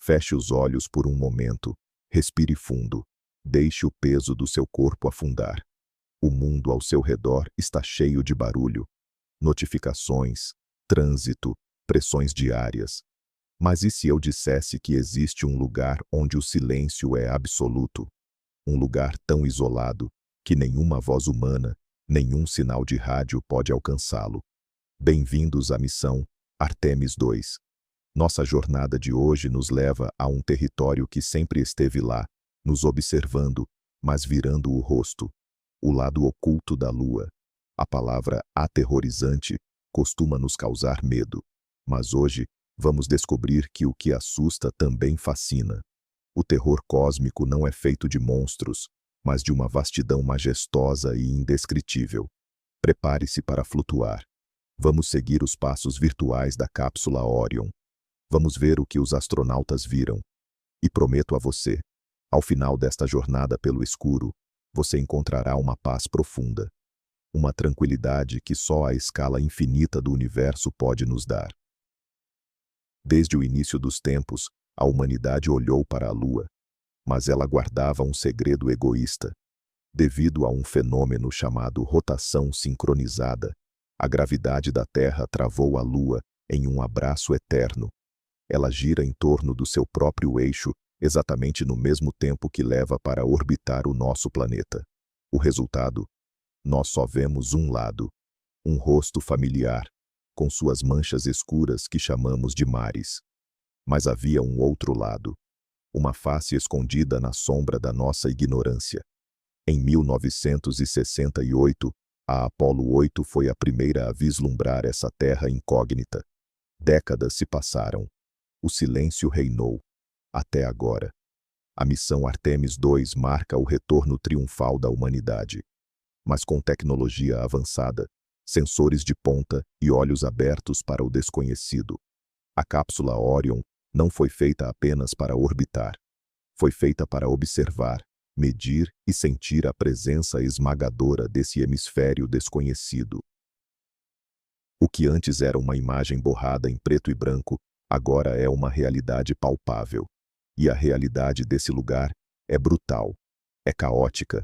Feche os olhos por um momento, respire fundo, deixe o peso do seu corpo afundar. O mundo ao seu redor está cheio de barulho, notificações, trânsito, pressões diárias. Mas e se eu dissesse que existe um lugar onde o silêncio é absoluto? Um lugar tão isolado que nenhuma voz humana, nenhum sinal de rádio pode alcançá-lo. Bem-vindos à missão Artemis II. Nossa jornada de hoje nos leva a um território que sempre esteve lá, nos observando, mas virando o rosto. O lado oculto da Lua. A palavra aterrorizante costuma nos causar medo. Mas hoje, vamos descobrir que o que assusta também fascina. O terror cósmico não é feito de monstros, mas de uma vastidão majestosa e indescritível. Prepare-se para flutuar. Vamos seguir os passos virtuais da cápsula Orion. Vamos ver o que os astronautas viram. E prometo a você, ao final desta jornada pelo escuro, você encontrará uma paz profunda. Uma tranquilidade que só a escala infinita do universo pode nos dar. Desde o início dos tempos, a humanidade olhou para a Lua, mas ela guardava um segredo egoísta. Devido a um fenômeno chamado rotação sincronizada, a gravidade da Terra travou a Lua em um abraço eterno. Ela gira em torno do seu próprio eixo, exatamente no mesmo tempo que leva para orbitar o nosso planeta. O resultado? Nós só vemos um lado, um rosto familiar, com suas manchas escuras que chamamos de mares. Mas havia um outro lado, uma face escondida na sombra da nossa ignorância. Em 1968, a Apollo 8 foi a primeira a vislumbrar essa terra incógnita. Décadas se passaram. O silêncio reinou. Até agora. A missão Artemis II marca o retorno triunfal da humanidade. Mas com tecnologia avançada, sensores de ponta e olhos abertos para o desconhecido. A cápsula Orion não foi feita apenas para orbitar. Foi feita para observar, medir e sentir a presença esmagadora desse hemisfério desconhecido. O que antes era uma imagem borrada em preto e branco, agora é uma realidade palpável. E a realidade desse lugar é brutal, é caótica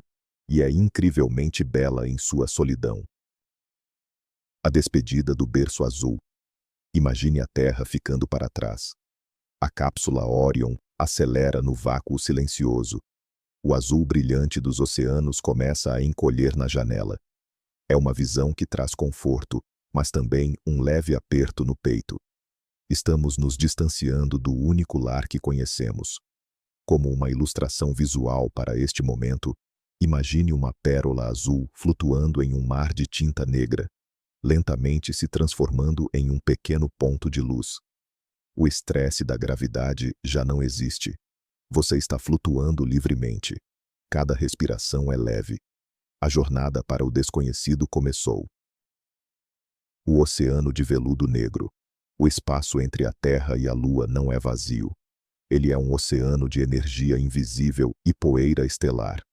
e é incrivelmente bela em sua solidão. A despedida do berço azul. Imagine a Terra ficando para trás. A cápsula Orion acelera no vácuo silencioso. O azul brilhante dos oceanos começa a encolher na janela. É uma visão que traz conforto, mas também um leve aperto no peito. Estamos nos distanciando do único lar que conhecemos. Como uma ilustração visual para este momento, imagine uma pérola azul flutuando em um mar de tinta negra, lentamente se transformando em um pequeno ponto de luz. O estresse da gravidade já não existe. Você está flutuando livremente. Cada respiração é leve. A jornada para o desconhecido começou. O oceano de veludo negro. O espaço entre a Terra e a Lua não é vazio. Ele é um oceano de energia invisível e poeira estelar.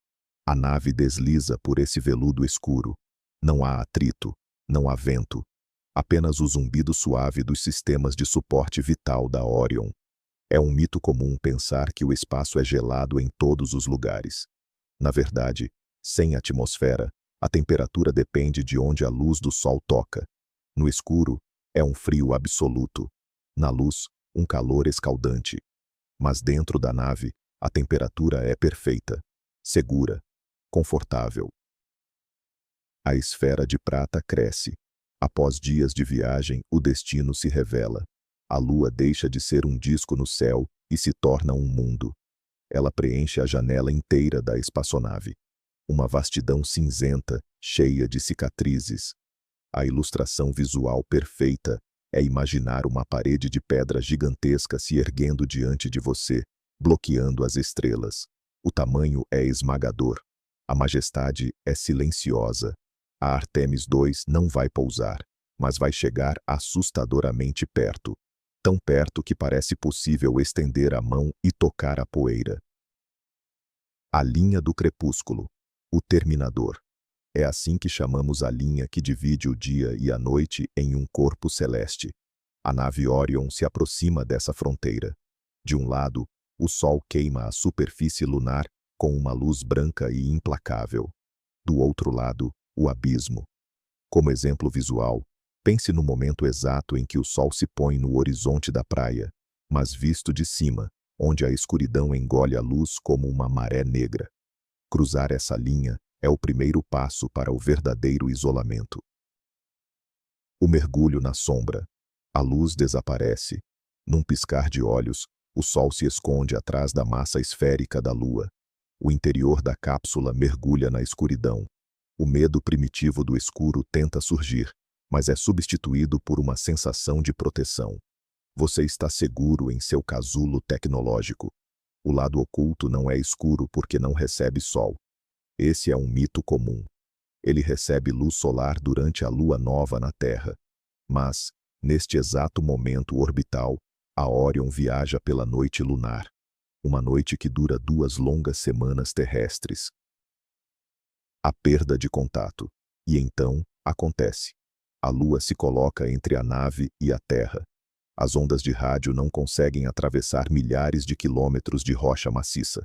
A nave desliza por esse veludo escuro. Não há atrito, não há vento. Apenas o zumbido suave dos sistemas de suporte vital da Orion. É um mito comum pensar que o espaço é gelado em todos os lugares. Na verdade, sem atmosfera, a temperatura depende de onde a luz do sol toca. No escuro, é um frio absoluto. Na luz, um calor escaldante. Mas dentro da nave, a temperatura é perfeita, segura, confortável. A esfera de prata cresce. Após dias de viagem, o destino se revela. A Lua deixa de ser um disco no céu e se torna um mundo. Ela preenche a janela inteira da espaçonave. Uma vastidão cinzenta, cheia de cicatrizes. A ilustração visual perfeita é imaginar uma parede de pedra gigantesca se erguendo diante de você, bloqueando as estrelas. O tamanho é esmagador. A majestade é silenciosa. A Artemis II não vai pousar, mas vai chegar assustadoramente perto. Tão perto que parece possível estender a mão e tocar a poeira. A linha do crepúsculo. O terminador. É assim que chamamos a linha que divide o dia e a noite em um corpo celeste. A nave Orion se aproxima dessa fronteira. De um lado, o Sol queima a superfície lunar com uma luz branca e implacável. Do outro lado, o abismo. Como exemplo visual, pense no momento exato em que o Sol se põe no horizonte da praia, mas visto de cima, onde a escuridão engole a luz como uma maré negra. Cruzar essa linha é o primeiro passo para o verdadeiro isolamento. O mergulho na sombra. A luz desaparece. Num piscar de olhos, o Sol se esconde atrás da massa esférica da Lua. O interior da cápsula mergulha na escuridão. O medo primitivo do escuro tenta surgir, mas é substituído por uma sensação de proteção. Você está seguro em seu casulo tecnológico. O lado oculto não é escuro porque não recebe sol. Esse é um mito comum. Ele recebe luz solar durante a lua nova na Terra. Mas, neste exato momento orbital, a Órion viaja pela noite lunar. Uma noite que dura 2 longas semanas terrestres. A perda de contato. E então, acontece. A Lua se coloca entre a nave e a Terra. As ondas de rádio não conseguem atravessar milhares de quilômetros de rocha maciça.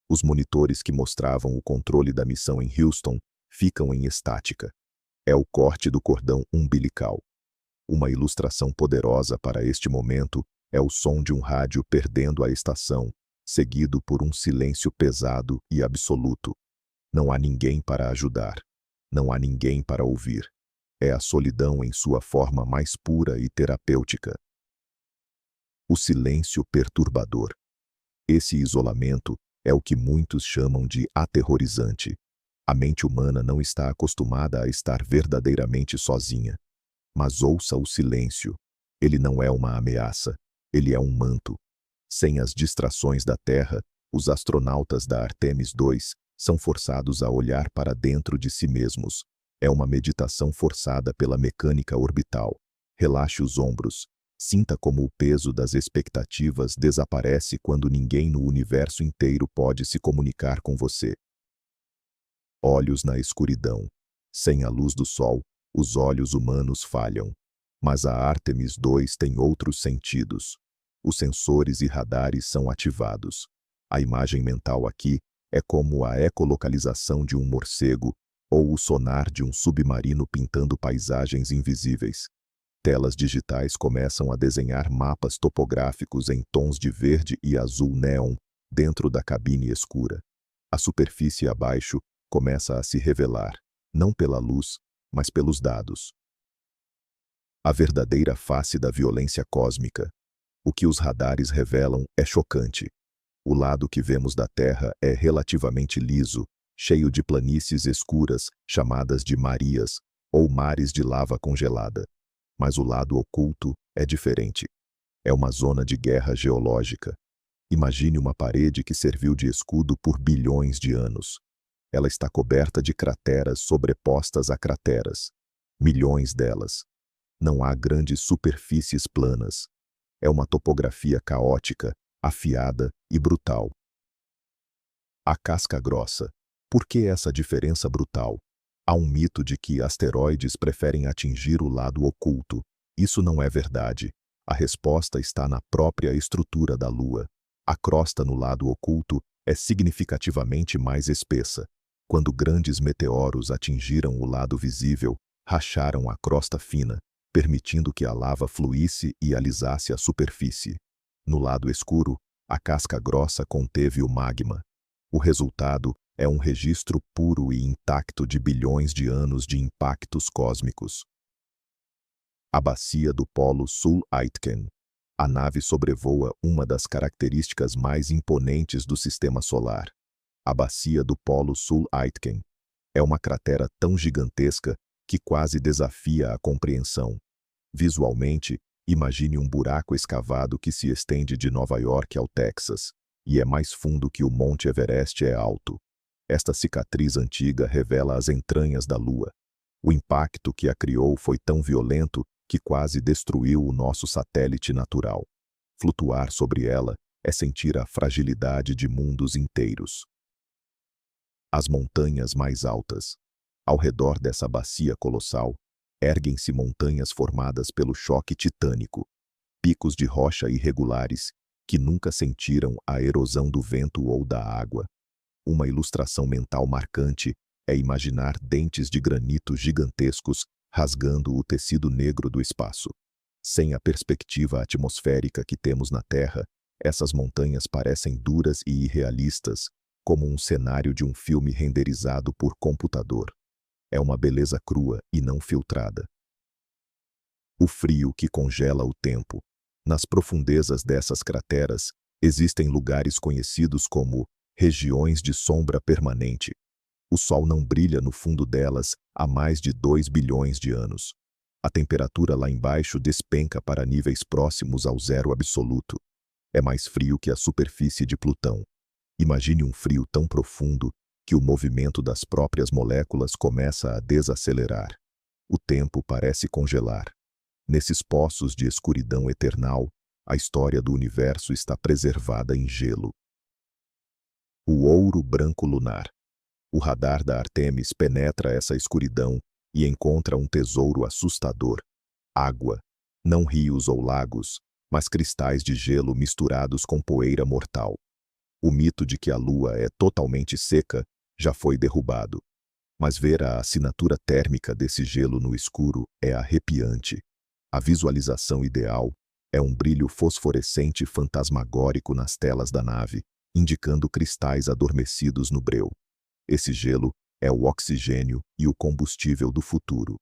Os monitores que mostravam o controle da missão em Houston ficam em estática. É o corte do cordão umbilical. Uma ilustração poderosa para este momento é o som de um rádio perdendo a estação, seguido por um silêncio pesado e absoluto. Não há ninguém para ajudar. Não há ninguém para ouvir. É a solidão em sua forma mais pura e terapêutica. O silêncio perturbador. Esse isolamento é o que muitos chamam de aterrorizante. A mente humana não está acostumada a estar verdadeiramente sozinha. Mas ouça o silêncio. Ele não é uma ameaça. Ele é um manto. Sem as distrações da Terra, os astronautas da Artemis II são forçados a olhar para dentro de si mesmos. É uma meditação forçada pela mecânica orbital. Relaxe os ombros. Sinta como o peso das expectativas desaparece quando ninguém no universo inteiro pode se comunicar com você. Olhos na escuridão. Sem a luz do sol, os olhos humanos falham. Mas a Artemis II tem outros sentidos. Os sensores e radares são ativados. A imagem mental aqui é como a ecolocalização de um morcego ou o sonar de um submarino pintando paisagens invisíveis. Telas digitais começam a desenhar mapas topográficos em tons de verde e azul néon dentro da cabine escura. A superfície abaixo começa a se revelar, não pela luz, mas pelos dados. A verdadeira face da violência cósmica. O que os radares revelam é chocante. O lado que vemos da Terra é relativamente liso, cheio de planícies escuras, chamadas de marias, ou mares de lava congelada. Mas o lado oculto é diferente. É uma zona de guerra geológica. Imagine uma parede que serviu de escudo por bilhões de anos. Ela está coberta de crateras sobrepostas a crateras. Milhões delas. Não há grandes superfícies planas. É uma topografia caótica, afiada e brutal. A casca grossa. Por que essa diferença brutal? Há um mito de que asteroides preferem atingir o lado oculto. Isso não é verdade. A resposta está na própria estrutura da Lua. A crosta no lado oculto é significativamente mais espessa. Quando grandes meteoros atingiram o lado visível, racharam a crosta fina, permitindo que a lava fluísse e alisasse a superfície. No lado escuro, a casca grossa conteve o magma. O resultado é um registro puro e intacto de bilhões de anos de impactos cósmicos. A bacia do Polo Sul Aitken. A nave sobrevoa uma das características mais imponentes do Sistema Solar. A bacia do Polo Sul Aitken é uma cratera tão gigantesca que quase desafia a compreensão. Visualmente, imagine um buraco escavado que se estende de Nova York ao Texas, e é mais fundo que o Monte Everest é alto. Esta cicatriz antiga revela as entranhas da Lua. O impacto que a criou foi tão violento que quase destruiu o nosso satélite natural. Flutuar sobre ela é sentir a fragilidade de mundos inteiros. As montanhas mais altas. Ao redor dessa bacia colossal, erguem-se montanhas formadas pelo choque titânico. Picos de rocha irregulares que nunca sentiram a erosão do vento ou da água. Uma ilustração mental marcante é imaginar dentes de granito gigantescos rasgando o tecido negro do espaço. Sem a perspectiva atmosférica que temos na Terra, essas montanhas parecem duras e irrealistas, como um cenário de um filme renderizado por computador. É uma beleza crua e não filtrada. O frio que congela o tempo. Nas profundezas dessas crateras, existem lugares conhecidos como regiões de sombra permanente. O Sol não brilha no fundo delas há mais de 2 bilhões de anos. A temperatura lá embaixo despenca para níveis próximos ao zero absoluto. É mais frio que a superfície de Plutão. Imagine um frio tão profundo que o movimento das próprias moléculas começa a desacelerar. O tempo parece congelar. Nesses poços de escuridão eternal, a história do universo está preservada em gelo. O ouro branco lunar. O radar da Artemis penetra essa escuridão e encontra um tesouro assustador. Água. Não rios ou lagos, mas cristais de gelo misturados com poeira mortal. O mito de que a Lua é totalmente seca já foi derrubado. Mas ver a assinatura térmica desse gelo no escuro é arrepiante. A visualização ideal é um brilho fosforescente fantasmagórico nas telas da nave, indicando cristais adormecidos no breu. Esse gelo é o oxigênio e o combustível do futuro.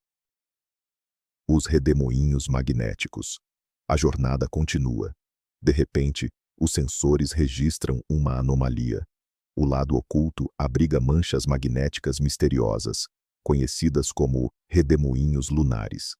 Os redemoinhos magnéticos. A jornada continua. De repente, os sensores registram uma anomalia. O lado oculto abriga manchas magnéticas misteriosas, conhecidas como redemoinhos lunares.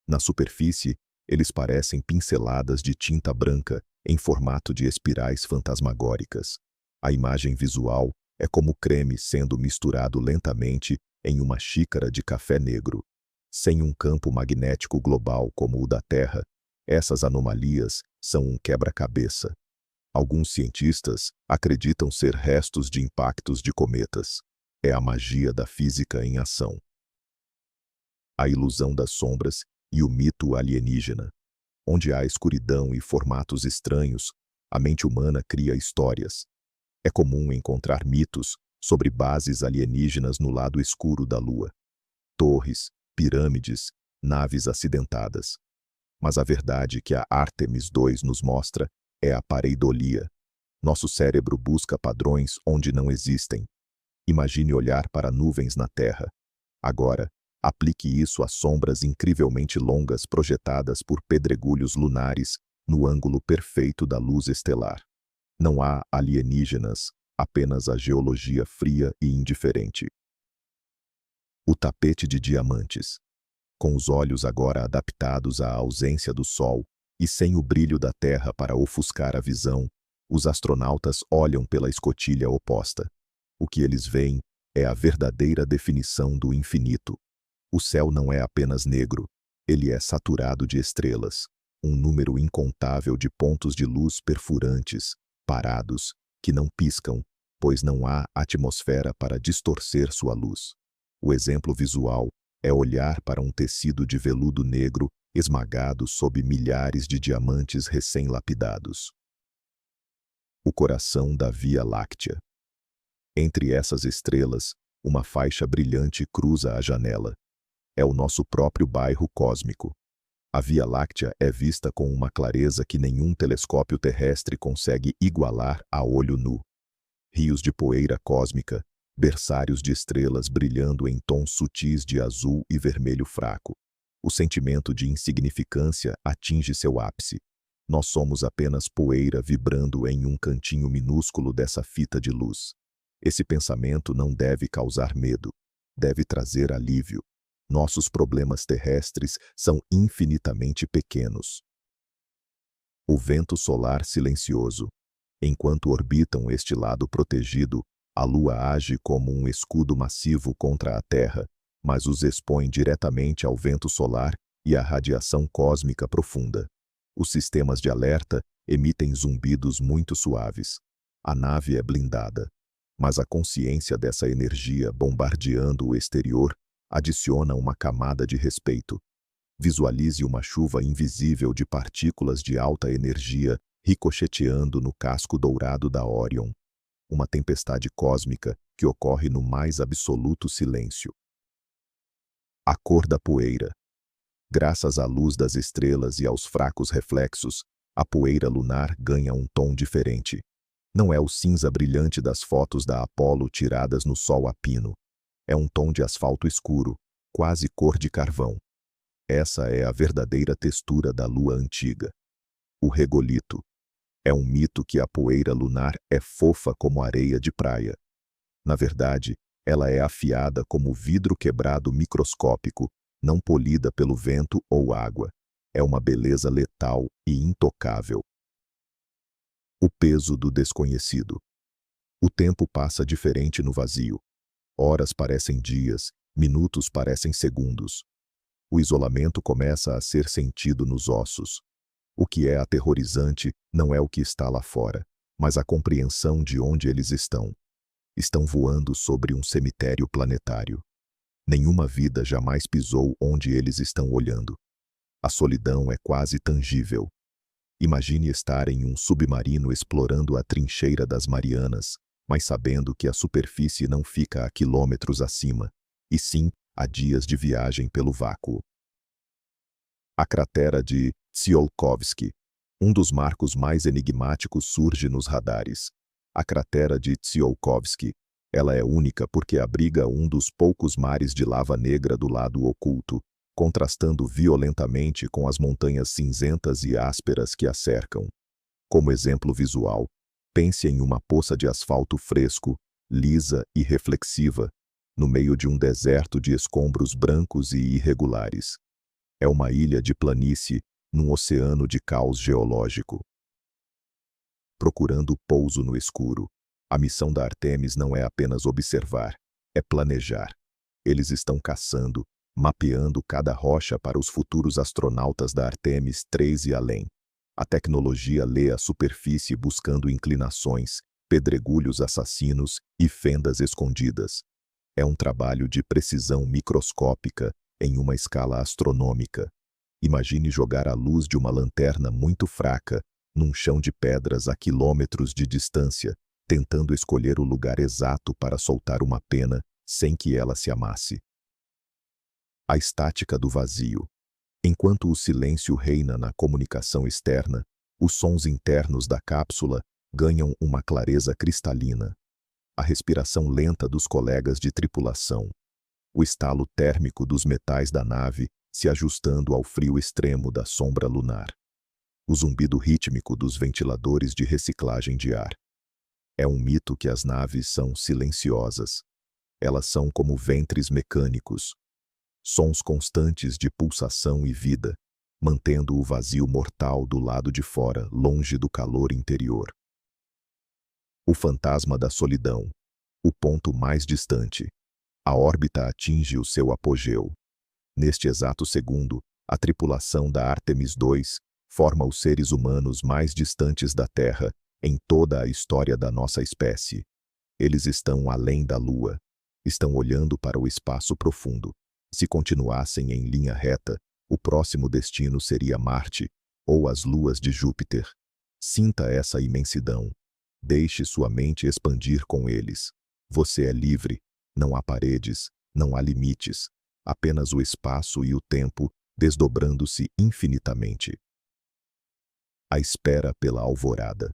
Na superfície, eles parecem pinceladas de tinta branca em formato de espirais fantasmagóricas. A imagem visual é como creme sendo misturado lentamente em uma xícara de café negro. Sem um campo magnético global como o da Terra, essas anomalias são um quebra-cabeça. Alguns cientistas acreditam ser restos de impactos de cometas. É a magia da física em ação. A ilusão das sombras e o mito alienígena. Onde há escuridão e formatos estranhos, a mente humana cria histórias. É comum encontrar mitos sobre bases alienígenas no lado escuro da Lua. Torres, pirâmides, naves acidentadas. Mas a verdade que a Artemis II nos mostra é a pareidolia. Nosso cérebro busca padrões onde não existem. Imagine olhar para nuvens na Terra. Agora, aplique isso a sombras incrivelmente longas projetadas por pedregulhos lunares no ângulo perfeito da luz estelar. Não há alienígenas, apenas a geologia fria e indiferente. O tapete de diamantes. Com os olhos agora adaptados à ausência do Sol e sem o brilho da Terra para ofuscar a visão, os astronautas olham pela escotilha oposta. O que eles veem é a verdadeira definição do infinito. O céu não é apenas negro, ele é saturado de estrelas, um número incontável de pontos de luz perfurantes, parados, que não piscam, pois não há atmosfera para distorcer sua luz. O exemplo visual é olhar para um tecido de veludo negro esmagado sob milhares de diamantes recém-lapidados. O coração da Via Láctea. Entre essas estrelas, uma faixa brilhante cruza a janela. É o nosso próprio bairro cósmico. A Via Láctea é vista com uma clareza que nenhum telescópio terrestre consegue igualar a olho nu. Rios de poeira cósmica, berçários de estrelas brilhando em tons sutis de azul e vermelho fraco. O sentimento de insignificância atinge seu ápice. Nós somos apenas poeira vibrando em um cantinho minúsculo dessa fita de luz. Esse pensamento não deve causar medo, deve trazer alívio. Nossos problemas terrestres são infinitamente pequenos. O vento solar silencioso. Enquanto orbitam este lado protegido, a Lua age como um escudo massivo contra a Terra, mas os expõe diretamente ao vento solar e à radiação cósmica profunda. Os sistemas de alerta emitem zumbidos muito suaves. A nave é blindada, mas a consciência dessa energia bombardeando o exterior adiciona uma camada de respeito. Visualize uma chuva invisível de partículas de alta energia ricocheteando no casco dourado da Orion. Uma tempestade cósmica que ocorre no mais absoluto silêncio. A cor da poeira. Graças à luz das estrelas e aos fracos reflexos, a poeira lunar ganha um tom diferente. Não é o cinza brilhante das fotos da Apollo tiradas no sol a pino. É um tom de asfalto escuro, quase cor de carvão. Essa é a verdadeira textura da lua antiga. O regolito. É um mito que a poeira lunar é fofa como areia de praia. Na verdade, ela é afiada como vidro quebrado microscópico, não polida pelo vento ou água. É uma beleza letal e intocável. O peso do desconhecido. O tempo passa diferente no vazio. Horas parecem dias, minutos parecem segundos. O isolamento começa a ser sentido nos ossos. O que é aterrorizante não é o que está lá fora, mas a compreensão de onde eles estão. Estão voando sobre um cemitério planetário. Nenhuma vida jamais pisou onde eles estão olhando. A solidão é quase tangível. Imagine estar em um submarino explorando a trincheira das Marianas, mas sabendo que a superfície não fica a quilômetros acima, e sim a dias de viagem pelo vácuo. A cratera de Tsiolkovsky. Um dos marcos mais enigmáticos surge nos radares. A cratera de Tsiolkovsky. Ela é única porque abriga um dos poucos mares de lava negra do lado oculto, contrastando violentamente com as montanhas cinzentas e ásperas que a cercam. Como exemplo visual, pense em uma poça de asfalto fresco, lisa e reflexiva, no meio de um deserto de escombros brancos e irregulares. É uma ilha de planície num oceano de caos geológico. Procurando pouso no escuro. A missão da Artemis não é apenas observar, é planejar. Eles estão caçando, mapeando cada rocha para os futuros astronautas da Artemis 3 e além. A tecnologia lê a superfície buscando inclinações, pedregulhos assassinos e fendas escondidas. É um trabalho de precisão microscópica em uma escala astronômica. Imagine jogar a luz de uma lanterna muito fraca num chão de pedras a quilômetros de distância, tentando escolher o lugar exato para soltar uma pena sem que ela se amasse. A estática do vazio. Enquanto o silêncio reina na comunicação externa, os sons internos da cápsula ganham uma clareza cristalina. A respiração lenta dos colegas de tripulação. O estalo térmico dos metais da nave se ajustando ao frio extremo da sombra lunar. O zumbido rítmico dos ventiladores de reciclagem de ar. É um mito que as naves são silenciosas. Elas são como ventres mecânicos. Sons constantes de pulsação e vida, mantendo o vazio mortal do lado de fora, longe do calor interior. O fantasma da solidão. O ponto mais distante. A órbita atinge o seu apogeu. Neste exato segundo, a tripulação da Artemis II forma os seres humanos mais distantes da Terra em toda a história da nossa espécie. Eles estão além da Lua. Estão olhando para o espaço profundo. Se continuassem em linha reta, o próximo destino seria Marte ou as luas de Júpiter. Sinta essa imensidão. Deixe sua mente expandir com eles. Você é livre. Não há paredes, não há limites. Apenas o espaço e o tempo desdobrando-se infinitamente. A espera pela alvorada.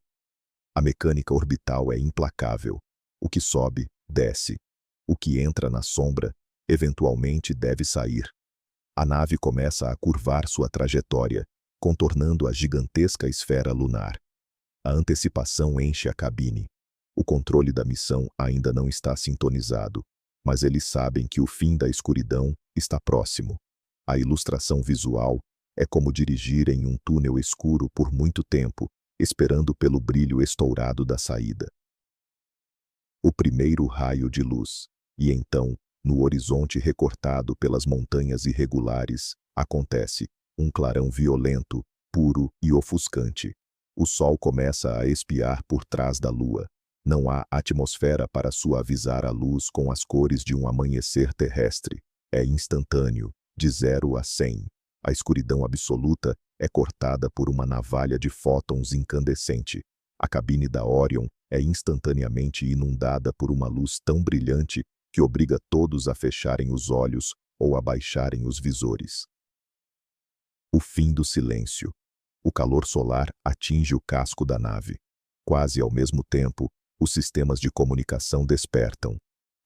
A mecânica orbital é implacável. O que sobe, desce. O que entra na sombra, eventualmente deve sair. A nave começa a curvar sua trajetória, contornando a gigantesca esfera lunar. A antecipação enche a cabine. O controle da missão ainda não está sintonizado, mas eles sabem que o fim da escuridão está próximo. A ilustração visual é como dirigir em um túnel escuro por muito tempo, esperando pelo brilho estourado da saída. O primeiro raio de luz. E então, no horizonte recortado pelas montanhas irregulares, acontece um clarão violento, puro e ofuscante. O sol começa a espiar por trás da lua. Não há atmosfera para suavizar a luz com as cores de um amanhecer terrestre. É instantâneo, de 0 a 100. A escuridão absoluta é cortada por uma navalha de fótons incandescente. A cabine da Orion é instantaneamente inundada por uma luz tão brilhante que obriga todos a fecharem os olhos ou a baixarem os visores. O fim do silêncio. O calor solar atinge o casco da nave. Quase ao mesmo tempo, os sistemas de comunicação despertam.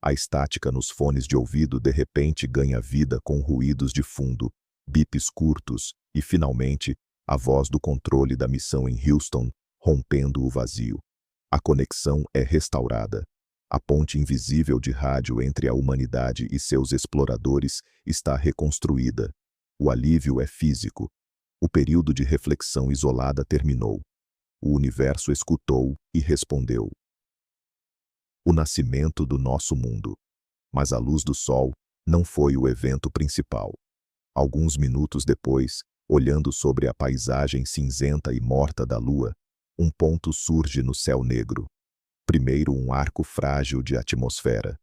A estática nos fones de ouvido de repente ganha vida com ruídos de fundo, bips curtos e, finalmente, a voz do controle da missão em Houston, rompendo o vazio. A conexão é restaurada. A ponte invisível de rádio entre a humanidade e seus exploradores está reconstruída. O alívio é físico. O período de reflexão isolada terminou. O universo escutou e respondeu. O nascimento do nosso mundo. Mas a luz do sol não foi o evento principal. Alguns minutos depois, olhando sobre a paisagem cinzenta e morta da lua, um ponto surge no céu negro. Primeiro um arco frágil de atmosfera.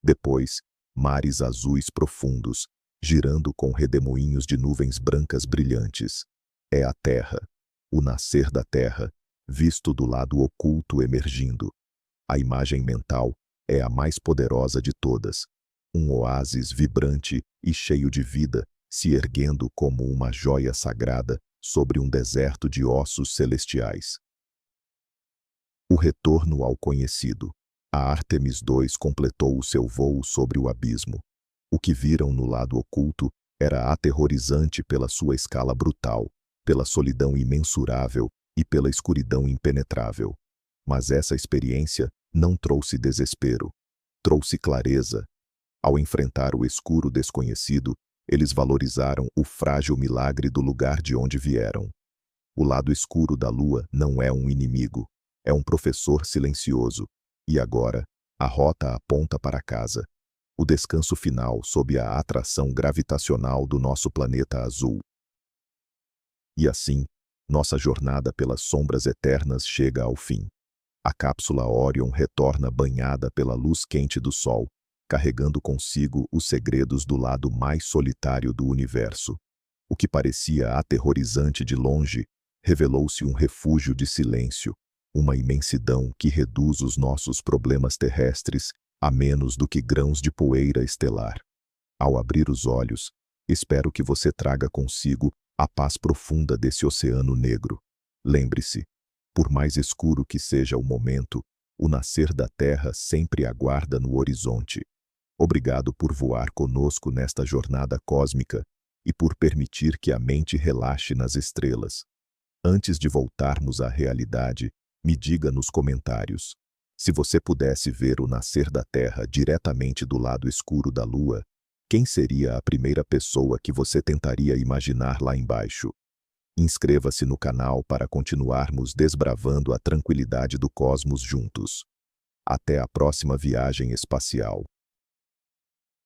Depois, mares azuis profundos, girando com redemoinhos de nuvens brancas brilhantes. É a Terra, o nascer da Terra, visto do lado oculto emergindo. A imagem mental é a mais poderosa de todas. Um oásis vibrante e cheio de vida, se erguendo como uma joia sagrada sobre um deserto de ossos celestiais. O retorno ao conhecido. A Artemis II completou o seu voo sobre o abismo. O que viram no lado oculto era aterrorizante pela sua escala brutal, pela solidão imensurável e pela escuridão impenetrável. Mas essa experiência não trouxe desespero, trouxe clareza. Ao enfrentar o escuro desconhecido, eles valorizaram o frágil milagre do lugar de onde vieram. O lado escuro da lua não é um inimigo, é um professor silencioso. E agora, a rota aponta para casa. O descanso final sob a atração gravitacional do nosso planeta azul. E assim, nossa jornada pelas sombras eternas chega ao fim. A cápsula Orion retorna banhada pela luz quente do Sol, carregando consigo os segredos do lado mais solitário do universo. O que parecia aterrorizante de longe, revelou-se um refúgio de silêncio, uma imensidão que reduz os nossos problemas terrestres a menos do que grãos de poeira estelar. Ao abrir os olhos, espero que você traga consigo a paz profunda desse oceano negro. Lembre-se, por mais escuro que seja o momento, o nascer da Terra sempre aguarda no horizonte. Obrigado por voar conosco nesta jornada cósmica e por permitir que a mente relaxe nas estrelas. Antes de voltarmos à realidade, me diga nos comentários. Se você pudesse ver o nascer da Terra diretamente do lado escuro da Lua, quem seria a primeira pessoa que você tentaria imaginar lá embaixo? Inscreva-se no canal para continuarmos desbravando a tranquilidade do cosmos juntos. Até a próxima viagem espacial.